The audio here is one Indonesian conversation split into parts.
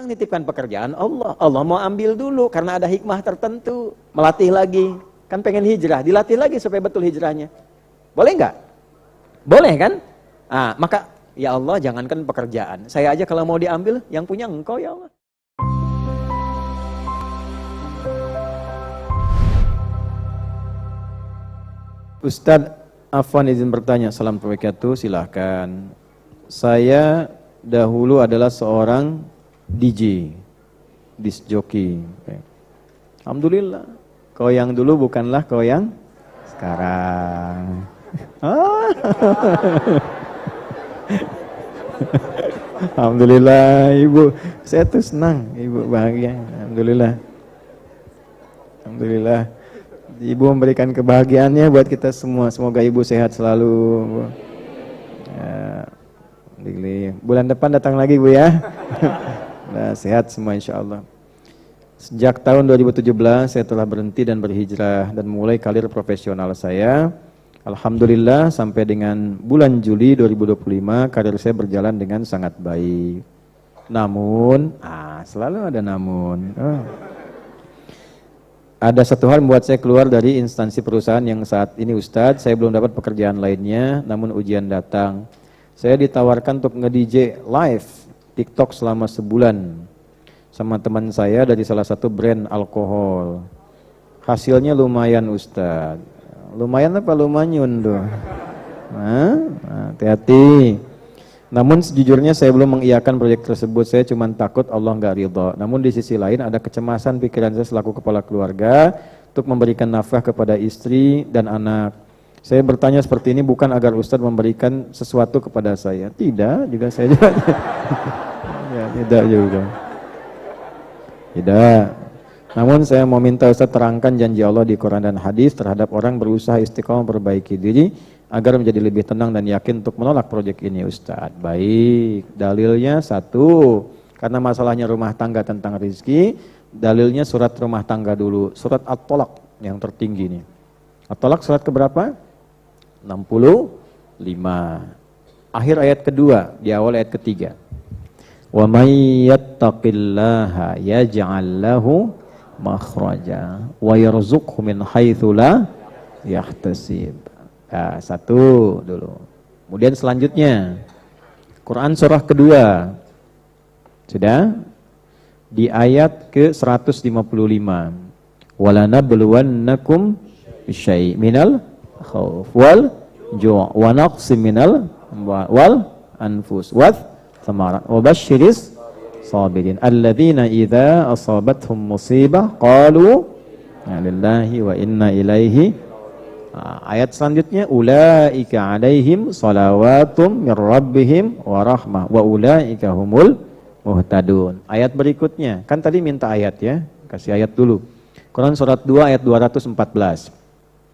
Yang nitipkan pekerjaan Allah. Allah mau ambil dulu karena ada hikmah tertentu. Melatih lagi. Kan pengen hijrah, dilatih lagi supaya betul hijrahnya. Boleh nggak? Boleh kan? Ah, maka ya Allah jangankan pekerjaan. Saya aja kalau mau diambil, yang punya Engkau ya Allah. Ustadz Afwan izin bertanya. Assalamualaikum warahmatullahi wabarakatuh. Silahkan. Saya dahulu adalah seorang DJ, disc jockey. Alhamdulillah. Kau yang dulu bukanlah kau yang sekarang. Alhamdulillah Ibu. Saya tuh senang, Ibu bahagia. Alhamdulillah. Alhamdulillah. Ibu memberikan kebahagiaannya buat kita semua. Semoga Ibu sehat selalu. Ya, bulan depan datang lagi Bu ya. Nah, sehat semua insya Allah. Sejak tahun 2017 saya telah berhenti dan berhijrah dan mulai karir profesional saya. Alhamdulillah sampai dengan bulan Juli 2025 karir saya berjalan dengan sangat baik. Namun, selalu ada namun. Ada satu hal membuat saya keluar dari instansi perusahaan yang saat ini Ustadz, saya belum dapat pekerjaan lainnya, namun ujian datang. Saya ditawarkan untuk nge-DJ live TikTok selama sebulan sama teman saya dari salah satu brand alkohol. Hasilnya lumayan Ustadz. Lumayan apa lumanyun tuh? Hati-hati. Namun sejujurnya saya belum mengiyakan proyek tersebut, saya cuma takut Allah nggak ridho. Namun di sisi lain ada kecemasan pikiran saya selaku kepala keluarga untuk memberikan nafkah kepada istri dan anak. Saya bertanya seperti ini bukan agar Ustadz memberikan sesuatu kepada saya. Tidak, juga saya juga. Ya, tidak juga. Tidak. Namun saya mau minta Ustadz terangkan janji Allah di Quran dan hadis terhadap orang berusaha istiqomah memperbaiki diri agar menjadi lebih tenang dan yakin untuk menolak proyek ini Ustadz. Baik, dalilnya satu, karena masalahnya rumah tangga tentang rezeki, dalilnya surat rumah tangga dulu, surat At-Tolak yang tertinggi nih. At-Tolak surat keberapa? 65. Akhir ayat kedua, di awal ayat ketiga. Wa may yattaqillaha yaj'al lahu makhraja wa yarzuqhu min haitsu la yahtasib. Nah, satu dulu. Kemudian selanjutnya Quran surah kedua. Sudah? Di ayat ke-155. Walanabluwannakum bisyai' minal khauf wal ju' wa naqsim minal wal anfus wath thamarat wa basyiris sabirin alladzina idza asabathum musibah qalu inna lillahi wa inna ilaihi. Ayat selanjutnya ulaika alaihim salawatum mir rabbihim wa rahmah wa ulaika humul muhtadun. Ayat berikutnya, kan tadi minta ayat ya, kasih ayat dulu. Quran surat 2 ayat 214.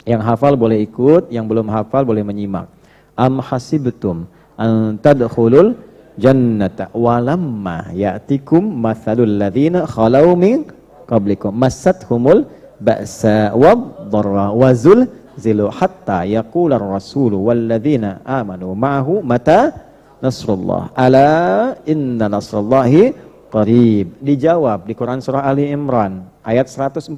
Yang hafal boleh ikut, yang belum hafal boleh menyimak. Am hasibtum an tadkhulul jannata walamma ya'tikum mathalul ladzina khalau min qablikum massathumul ba'sa wad dharra wazul zilu hatta yaqula ar-rasul walladzina amanu ma'ahu mata nasrullah ala inna nasrullahi qarib. Dijawab di Quran surah Ali Imran ayat 142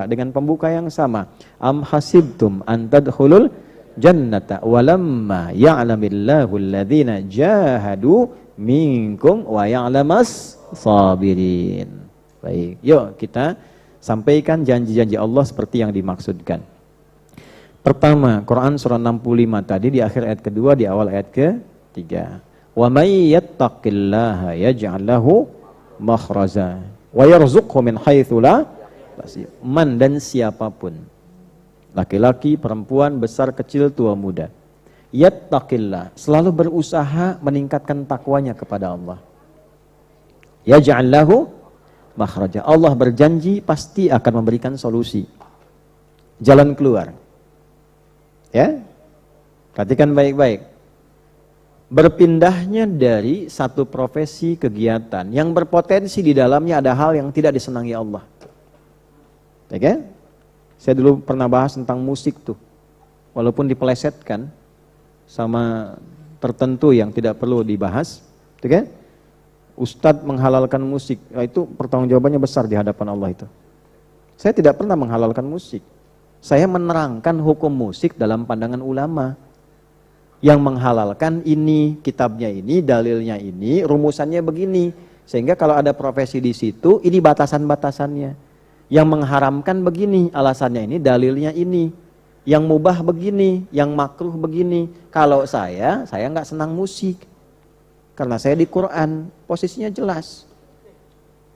dengan pembuka yang sama. Am hasibtum an tadkhulul jannata walamma ya'lamillahu alladzina jahadu minkum wa ya'lamas sabirin. Baik, yuk kita sampaikan janji-janji Allah seperti yang dimaksudkan. Pertama, Quran surah 65 tadi di akhir ayat kedua, di awal ayat ketiga. Wa may yattaqillaha yaj'al lahu makhraja wa yarzuqhu min haitsu la yahtasib. Man dan siapapun, laki-laki, perempuan, besar, kecil, tua, muda, yattaqillah, selalu berusaha meningkatkan takwanya kepada Allah. Yaj'al lahu makhraja. Allah berjanji pasti akan memberikan solusi, jalan keluar. Ya, perhatikan baik-baik. Berpindahnya dari satu profesi kegiatan yang berpotensi di dalamnya ada hal yang tidak disenangi Allah. Oke? Saya dulu pernah bahas tentang musik tuh. Walaupun dipelesetkan sama tertentu yang tidak perlu dibahas, oke? Ustadz menghalalkan musik, itu pertanggungjawabannya besar di hadapan Allah itu. Saya tidak pernah menghalalkan musik. Saya menerangkan hukum musik dalam pandangan ulama. Yang menghalalkan ini, kitabnya ini, dalilnya ini, rumusannya begini. Sehingga kalau ada profesi di situ, ini batasan-batasannya. Yang mengharamkan begini, alasannya ini, dalilnya ini. Yang mubah begini, yang makruh begini. Kalau saya nggak senang musik. Karena saya di Quran, posisinya jelas.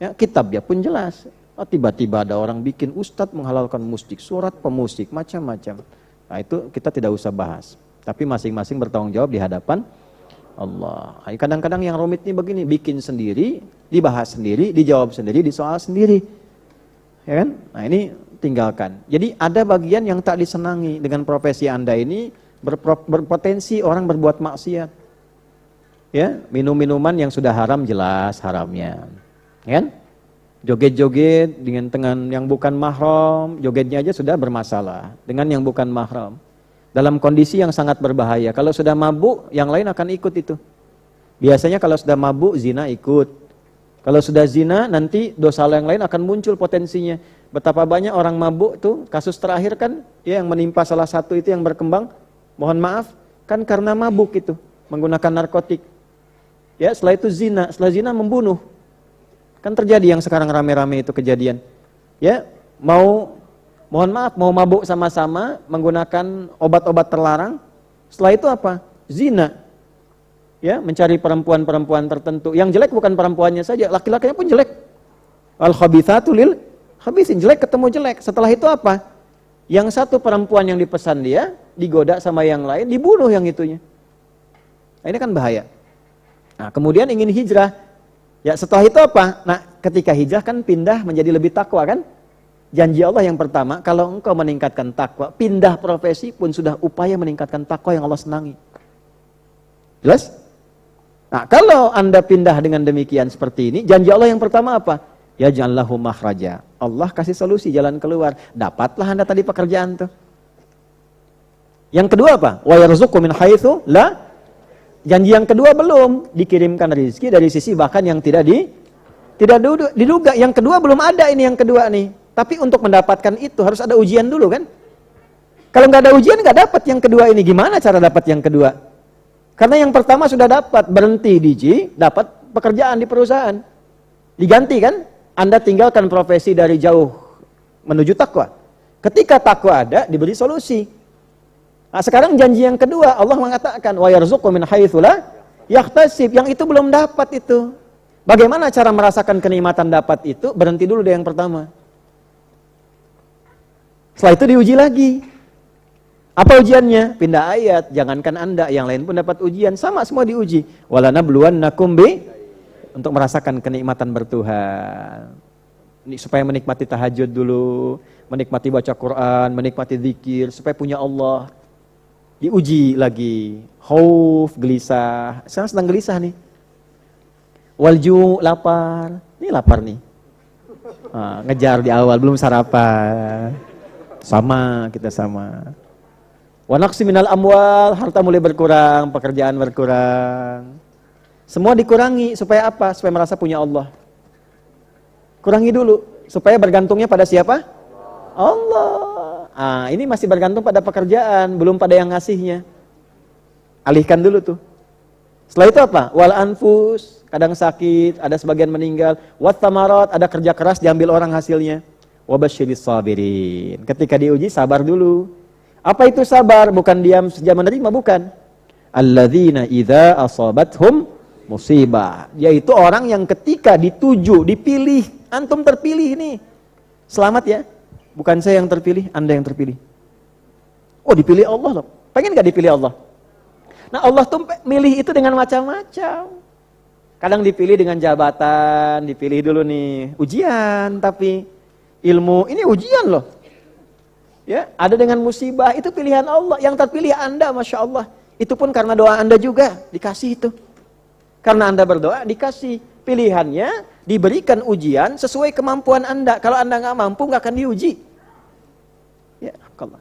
Ya, kitabnya pun jelas. Oh, tiba-tiba ada orang bikin ustadz menghalalkan musik, surat pemusik, macam-macam. Nah itu kita tidak usah bahas. Tapi masing-masing bertanggung jawab di hadapan Allah. Kadang-kadang yang rumit ini begini, bikin sendiri, dibahas sendiri, dijawab sendiri, disoal sendiri. Ya kan? Nah ini tinggalkan. Jadi ada bagian yang tak disenangi dengan profesi Anda ini, berpotensi orang berbuat maksiat. Ya, minum-minuman yang sudah haram jelas haramnya. Ya kan? Joget-joget dengan yang bukan mahram, jogetnya aja sudah bermasalah dengan yang bukan mahram. Dalam kondisi yang sangat berbahaya. Kalau sudah mabuk, yang lain akan ikut itu. Biasanya kalau sudah mabuk, zina ikut. Kalau sudah zina, nanti dosa yang lain akan muncul potensinya. Betapa banyak orang mabuk tuh, kasus terakhir kan, ya yang menimpa salah satu itu yang berkembang, mohon maaf, kan karena mabuk itu, menggunakan narkotik. Ya, setelah itu zina, setelah zina membunuh. Kan terjadi yang sekarang rame-rame itu kejadian. Ya, mohon maaf, mau mabuk sama-sama menggunakan obat-obat terlarang. Setelah itu apa? Zina. Ya, mencari perempuan-perempuan tertentu. Yang jelek bukan perempuannya saja, laki-lakinya pun jelek. Al-khabithatu lil khabithin, jelek ketemu jelek. Setelah itu apa? Yang satu perempuan yang dipesan dia digoda sama yang lain, dibunuh yang itunya. Nah, ini kan bahaya. Nah, kemudian ingin hijrah. Ya, setelah itu apa? Nah, ketika hijrah kan pindah menjadi lebih takwa kan? Janji Allah yang pertama, kalau engkau meningkatkan takwa, pindah profesi pun sudah upaya meningkatkan takwa yang Allah senangi. Jelas? Nah, kalau Anda pindah dengan demikian seperti ini, janji Allah yang pertama apa? Ya ja'allahu makhraja. Allah kasih solusi, jalan keluar. Dapatlah Anda tadi pekerjaan tuh. Yang kedua apa? Wa yarzuqu min haitsu la. Janji yang kedua belum, dikirimkan rezeki dari sisi bahkan yang tidak diduga. Yang kedua belum ada ini yang kedua nih. Tapi untuk mendapatkan itu harus ada ujian dulu kan? Kalau nggak ada ujian nggak dapat yang kedua ini. Gimana cara dapat yang kedua? Karena yang pertama sudah dapat, berhenti dapat pekerjaan di perusahaan. Diganti kan? Anda tinggalkan profesi dari jauh menuju takwa. Ketika takwa ada, diberi solusi. Nah, sekarang janji yang kedua, Allah mengatakan wa yarzuqu min haitsu la yahtasib. Yang itu belum dapat itu. Bagaimana cara merasakan kenikmatan dapat itu? Berhenti dulu deh yang pertama. Setelah itu diuji lagi. Apa ujiannya? Pindah ayat. Jangankan Anda, yang lain pun dapat ujian. Sama semua diuji. Walanabluwannakum bi, untuk merasakan kenikmatan bertuhan. Supaya menikmati tahajud dulu, menikmati baca Quran, menikmati zikir, supaya punya Allah. Diuji lagi, khauf, gelisah. Sekarang sedang gelisah nih. Walju, lapar. Ini lapar nih. Nah, ngejar di awal, belum sarapan. Sama, kita sama. Wa naqsi minal amwal, harta mulai berkurang, pekerjaan berkurang. Semua dikurangi, supaya apa? Supaya merasa punya Allah. Kurangi dulu, supaya bergantungnya pada siapa? Allah. Ah, ini masih bergantung pada pekerjaan, belum pada yang ngasihnya. Alihkan dulu tuh. Setelah itu apa? Wal anfus, kadang sakit, ada sebagian meninggal. Wat tamarat, ada kerja keras diambil orang hasilnya. Wabasyiris sabirin. Ketika diuji sabar dulu. Apa itu sabar? Bukan diam saja menerima, bukan. Alladzina idza asabathum musibah. Yaitu orang yang ketika dituju, dipilih, antum terpilih nih. Selamat ya. Bukan saya yang terpilih, Anda yang terpilih. Oh, dipilih Allah loh. Pengen gak dipilih Allah? Nah, Allah tuh milih itu dengan macam-macam. Kadang dipilih dengan jabatan, dipilih dulu nih ujian, tapi ilmu ini ujian loh. Ya, ada dengan musibah, itu pilihan Allah. Yang terpilih Anda, Masya Allah. Itu pun karena doa Anda juga, dikasih itu. Karena Anda berdoa, dikasih. Pilihannya diberikan ujian sesuai kemampuan Anda. Kalau Anda nggak mampu, nggak akan diuji. Ya, Allah.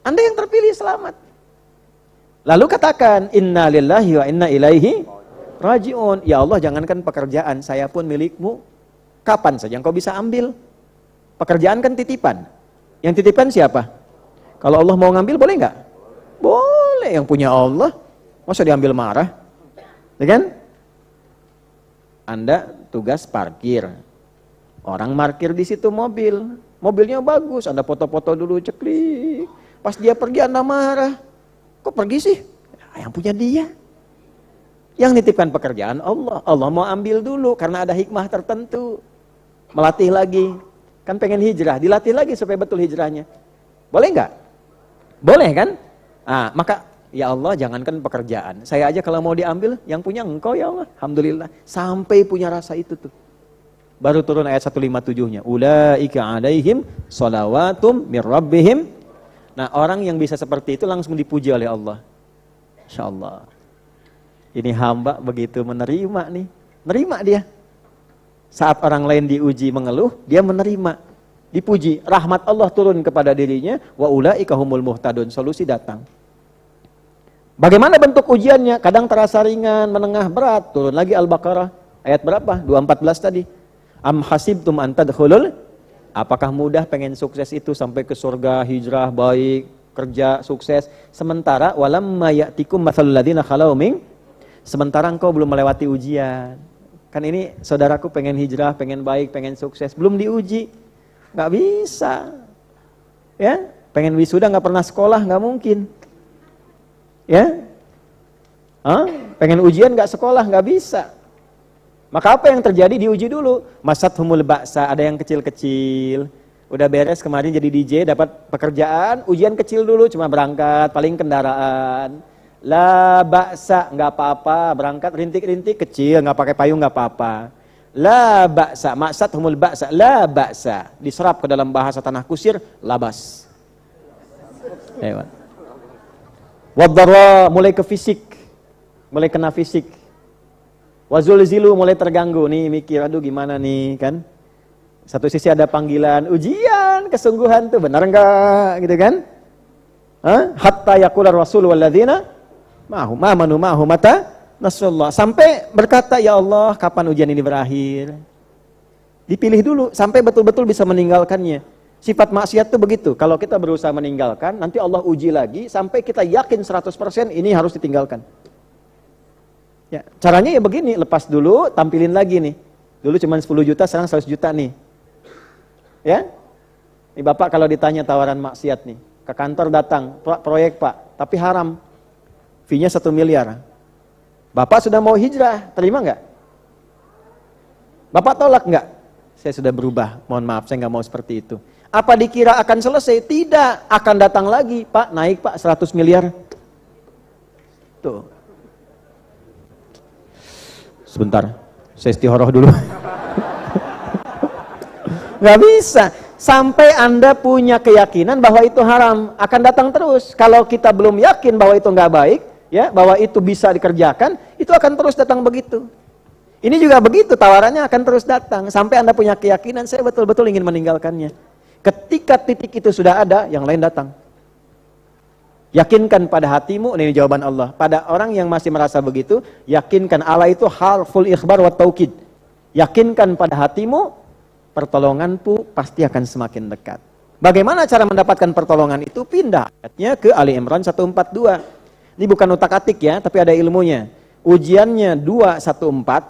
Anda yang terpilih selamat. Lalu katakan, Inna lillahi wa inna ilaihi raji'un. Ya Allah, jangankan pekerjaan, saya pun milikmu. Kapan saja engkau bisa ambil? Pekerjaan kan titipan. Yang titipan siapa? Kalau Allah mau ngambil boleh nggak? Boleh, yang punya Allah. Masa diambil marah? Ya kan? Anda tugas parkir. Orang parkir di situ mobil. Mobilnya bagus, Anda foto-foto dulu, ceklik. Pas dia pergi Anda marah. Kok pergi sih? Yang punya dia. Yang nitipkan pekerjaan Allah. Allah mau ambil dulu karena ada hikmah tertentu. Melatih lagi. Kan pengen hijrah, dilatih lagi supaya betul hijrahnya. Boleh nggak? Boleh kan? Ah, maka ya Allah, jangankan pekerjaan. Saya aja kalau mau diambil, yang punya engkau ya Allah. Alhamdulillah. Sampai punya rasa itu tuh. Baru turun ayat 157-nya. Ulaika alaihim shalawatum mir rabbihim. Nah, orang yang bisa seperti itu langsung dipuji oleh Allah. Insya Allah. Ini hamba begitu menerima nih. Menerima dia. Saat orang lain diuji mengeluh, dia menerima. Dipuji. Rahmat Allah turun kepada dirinya. Wa ulaika humul muhtadun. Solusi datang. Bagaimana bentuk ujiannya? Kadang terasa ringan, menengah, berat. Turun lagi Al-Baqarah. Ayat berapa? 214 tadi. Am hasibtum an tadkhulul? Apakah mudah pengen sukses itu sampai ke surga, hijrah, baik, kerja, sukses. Sementara walamma ya'tikum matsalul ladzina khalau min. Sementara engkau belum melewati ujian. Kan ini saudaraku pengen hijrah, pengen baik, pengen sukses, belum diuji. Nggak bisa. Ya, pengen wisuda nggak pernah sekolah, nggak mungkin. Ya, pengen ujian nggak sekolah, nggak bisa. Maka apa yang terjadi? Diuji dulu. Masathumul ba'sa, ada yang kecil-kecil. Udah beres kemarin jadi DJ, dapat pekerjaan, ujian kecil dulu, cuma berangkat, paling kendaraan. La ba'sa, nggak apa-apa, berangkat rintik-rintik kecil, nggak pakai payung nggak apa-apa. La ba'sa, masathumul ba'sa, la ba'sa. Diserap ke dalam bahasa tanah kusir, labas. Waddarra, mulai ke fisik, mulai kena fisik. Wazulzilu, mulai terganggu nih, mikir aduh gimana nih kan. Satu sisi ada panggilan, ujian, kesungguhan tuh benar enggak gitu kan? Hatta yaqula rasul walladzina ma'amanu ma'ahu mata nasrullah. Sampai berkata, ya Allah, kapan ujian ini berakhir? Dipilih dulu sampai betul-betul bisa meninggalkannya. Sifat maksiat itu begitu. Kalau kita berusaha meninggalkan, nanti Allah uji lagi sampai kita yakin 100% ini harus ditinggalkan. Ya, caranya ya begini, lepas dulu, tampilin lagi nih. Dulu cuma 10 juta, sekarang 100 juta nih. Ya? Nih Bapak kalau ditanya tawaran maksiat nih, ke kantor datang, proyek Pak, tapi haram. Fee-nya 1 miliar. Bapak sudah mau hijrah, terima nggak? Bapak tolak nggak? Saya sudah berubah, mohon maaf, saya nggak mau seperti itu. Apa dikira akan selesai? Tidak, akan datang lagi. Pak, naik Pak 100 miliar. Tuh. Sebentar, saya istihoroh dulu. Nggak bisa. Sampai Anda punya keyakinan bahwa itu haram, akan datang terus. Kalau kita belum yakin bahwa itu nggak baik, ya, bahwa itu bisa dikerjakan, itu akan terus datang begitu. Ini juga begitu, tawarannya akan terus datang. Sampai Anda punya keyakinan, saya betul-betul ingin meninggalkannya. Ketika titik itu sudah ada, yang lain datang. Yakinkan pada hatimu, ini jawaban Allah. Pada orang yang masih merasa begitu, yakinkan. Allah itu harful ikhbar wa taukid. Yakinkan pada hatimu, pertolonganku pasti akan semakin dekat. Bagaimana cara mendapatkan pertolongan itu? Pindah ayatnya ke Ali Imran 142. Ini bukan utak-atik ya, tapi ada ilmunya. Ujiannya 214,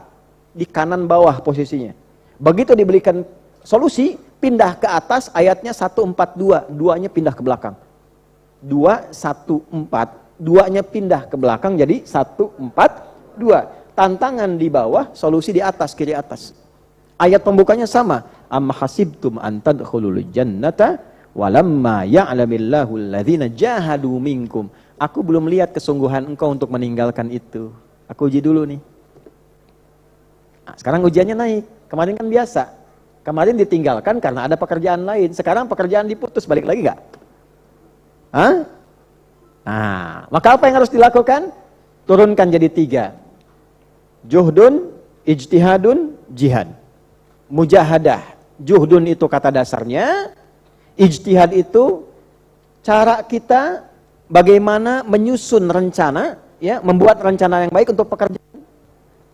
di kanan bawah posisinya. Begitu diberikan solusi, pindah ke atas, ayatnya 142, duanya pindah ke belakang. 214, duanya pindah ke belakang jadi 142. Tantangan di bawah, solusi di atas, kiri atas. Ayat pembukanya sama. Am hasibtum an tadkhulul jannata walamma ya'lamillahu alladhina jahadu minkum. Aku belum lihat kesungguhan engkau untuk meninggalkan itu. Aku uji dulu nih. Nah, sekarang ujiannya naik. Kemarin kan biasa. Kemarin ditinggalkan karena ada pekerjaan lain. Sekarang pekerjaan diputus, balik lagi gak? Nah, maka apa yang harus dilakukan? Turunkan jadi 3. Juhdun, ijtihadun, jihad. Mujahadah. Juhdun itu kata dasarnya. Ijtihad itu cara kita bagaimana menyusun rencana, ya, membuat rencana yang baik untuk pekerjaan.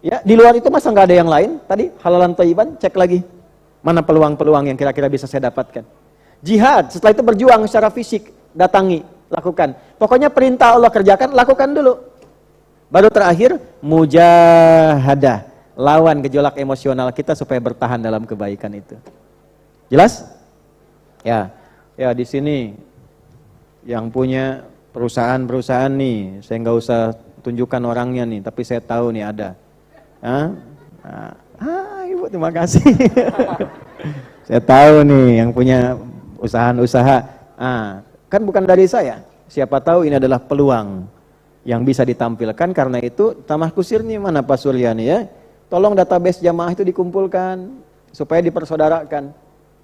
Ya, di luar itu masa nggak ada yang lain? Tadi halalan thayyiban, cek lagi. Mana peluang-peluang yang kira-kira bisa saya dapatkan? Jihad, setelah itu berjuang secara fisik, datangi, lakukan. Pokoknya perintah Allah kerjakan, lakukan dulu. Baru terakhir, mujahadah, lawan gejolak emosional kita supaya bertahan dalam kebaikan itu. Jelas? Ya, ya di sini yang punya perusahaan-perusahaan nih, saya nggak usah tunjukkan orangnya nih, tapi saya tahu nih ada. Ibu terima kasih. Saya tahu nih yang punya usaha-usaha. Kan bukan dari saya. Siapa tahu ini adalah peluang yang bisa ditampilkan. Karena itu Tamah Kusir nih mana Pak Suryani ya. Tolong database jamaah itu dikumpulkan supaya dipersaudarakan.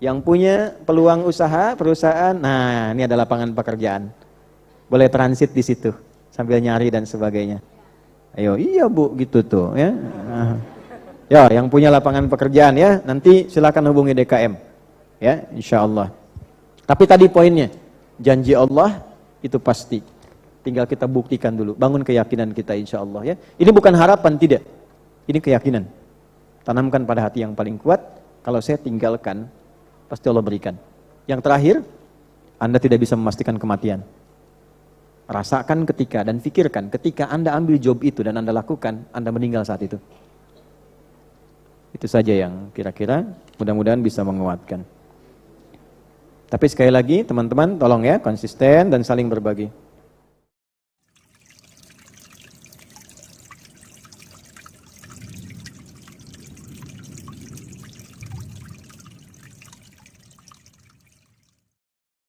Yang punya peluang usaha, perusahaan. Nah, ini adalah lapangan pekerjaan. Boleh transit di situ sambil nyari dan sebagainya. Ayo, iya Bu, gitu tuh ya. Ya, yang punya lapangan pekerjaan ya, nanti silakan hubungi DKM. Ya, insya Allah. Tapi tadi poinnya, janji Allah itu pasti. Tinggal kita buktikan dulu, bangun keyakinan kita insya Allah ya. Ini bukan harapan, tidak. Ini keyakinan. Tanamkan pada hati yang paling kuat, kalau saya tinggalkan, pasti Allah berikan. Yang terakhir, Anda tidak bisa memastikan kematian. Rasakan ketika dan pikirkan ketika Anda ambil job itu dan Anda lakukan, Anda meninggal saat itu. Itu saja yang kira-kira mudah-mudahan bisa menguatkan. Tapi sekali lagi teman-teman tolong ya konsisten dan saling berbagi.